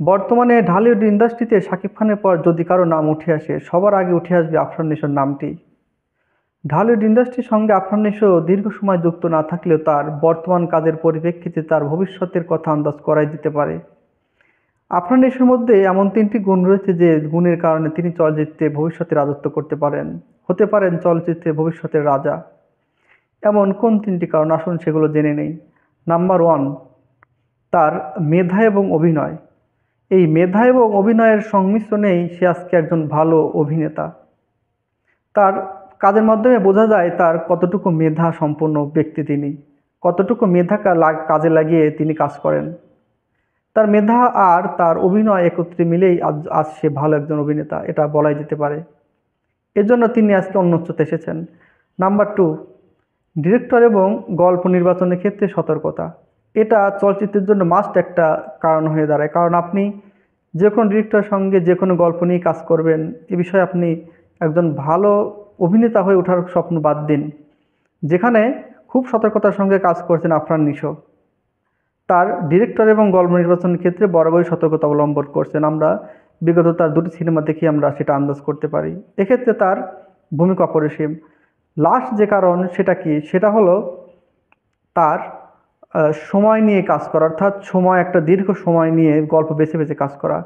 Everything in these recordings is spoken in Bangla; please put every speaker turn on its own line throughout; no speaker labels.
বর্তমানে ঢালিউড ইন্ডাস্ট্রিতে শাকিব খানের পর যদি কারো নাম উঠে আসে, সবার আগে উঠে আসবে আফরান নিশোর নামটি। ঢালিউড ইন্ডাস্ট্রির সঙ্গে আফরান নিশো দীর্ঘ সময় যুক্ত না থাকলেও তার বর্তমান কাজের পরিপ্রেক্ষিতে তার ভবিষ্যতের কথা আন্দাজ করাই দিতে পারে। আফরান নিশোর মধ্যে এমন তিনটি গুণ রয়েছে যে গুণের কারণে তিনি চলচ্চিত্রে ভবিষ্যতে রাজত্ব করতে পারেন, হতে পারেন চলচ্চিত্রে ভবিষ্যতের রাজা। এমন কোন তিনটি কারণ, আসুন সেগুলো জেনে নেই। নাম্বার ওয়ান, তার মেধা এবং অভিনয়। এই মেধা এবং অভিনয়ের সংমিশ্রণেই সে আজকে একজন ভালো অভিনেতা। তার কাজের মাধ্যমে বোঝা যায় তার কতটুকু মেধা সম্পন্ন ব্যক্তি তিনি, কতটুকু মেধা কাজে লাগিয়ে তিনি কাজ করেন। তার মেধা আর তার অভিনয় একত্রে মিলেই আজ আজ সে ভালো একজন অভিনেতা, এটা বলাই যেতে পারে। এজন্য তিনি আজকে অন্য উচ্চতে এসেছেন। নাম্বার টু, ডিরেক্টর এবং গল্প নির্বাচনের ক্ষেত্রে সতর্কতা। এটা চলচ্চিত্রের জন্য মাস্ট একটা কারণ হয়ে দাঁড়ায়, কারণ আপনি যে কোনো ডিরেক্টরের সঙ্গে যে কোনো গল্প নিয়ে কাজ করবেন, এ বিষয়ে আপনি একজন ভালো অভিনেতা হয়ে ওঠার স্বপ্ন বাদ দিন। যেখানে খুব সতর্কতার সঙ্গে কাজ করছেন আফরান নিশো, তার ডিরেক্টর এবং গল্প নির্বাচনের ক্ষেত্রে বরাবরই সতর্কতা অবলম্বন করছেন। আমরা বিগত তার দুটি সিনেমা দেখে আমরা সেটা আন্দাজ করতে পারি। এক্ষেত্রে তার ভূমিকা অপরিসীম। লাস্ট যে কারণ সেটা কি, সেটা হলো তার সময় নিয়ে কাজ করা, অর্থাৎ একটা দীর্ঘ সময় নিয়ে গল্প বেছে বেছে কাজ করা।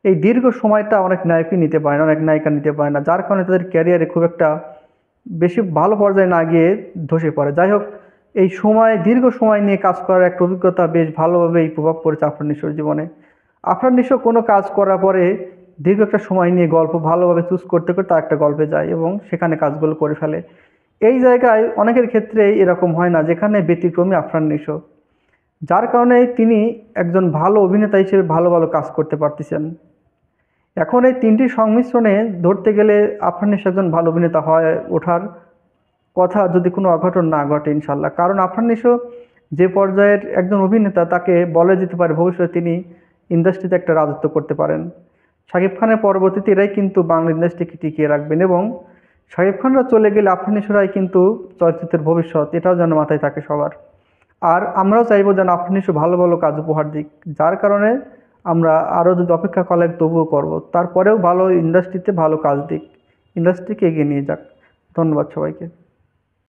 এই দীর্ঘ সময়টা অনেক নায়কই নিতে পারে না, অনেক নায়িকা নিতে পারে না, যার কারণে তাদের ক্যারিয়ারে খুব একটা বেশি ভালো পর্যায়ে না গিয়ে ধসে পড়ে। যাই হোক, এই দীর্ঘ সময় নিয়ে কাজ করার একটা অভিজ্ঞতা বেশ ভালোভাবেই প্রভাব পড়েছে আফরান নিশোর জীবনে। আফরান নিশো কোনো কাজ করার পরে দীর্ঘ একটা সময় নিয়ে গল্প ভালোভাবে চুজ করতে করতে তার একটা গল্পে যায় এবং সেখানে কাজগুলো করে ফেলে। এই জায়গায় অনেকের ক্ষেত্রেই এরকম হয় না, যেখানে ব্যতিক্রমী আফরান নিশো, যার কারণে তিনি একজন ভালো অভিনেতা হিসেবে ভালো ভালো কাজ করতে পারতেছেন। এখন এই তিনটি সংমিশ্রণে ধরতে গেলে আফরান নিশো একজন ভালো অভিনেতা হয়ে ওঠার কথা, যদি কোনো অঘটন না ঘটে ইনশাল্লাহ। কারণ আফরান নিশো যে পর্যায়ের একজন অভিনেতা, তাকে বলা যেতে পারে ভবিষ্যতে তিনি ইন্ডাস্ট্রিতে একটা রাজত্ব করতে পারেন। শাকিব খানের পরবর্তীতে এরাই কিন্তু বাংলা ইন্ডাস্ট্রিকে টিকিয়ে রাখবেন, এবং শাকিব খানরা চলে গেলে আফরান নিশোরাই কিন্তু চলচ্চিত্রের ভবিষ্যৎ, এটাও যেন মাথায় থাকে সবার। আর আমরাও চাইবো যেন আফরান নিশো ভালো ভালো কাজ উপহার দিক, যার কারণে আমরা আরও যদি অপেক্ষা করা লাগে তবুও করবো, তারপরেও ভালো ইন্ডাস্ট্রিতে ভালো কাজ দিক, ইন্ডাস্ট্রিকে এগিয়ে নিয়ে যাক। ধন্যবাদ সবাইকে।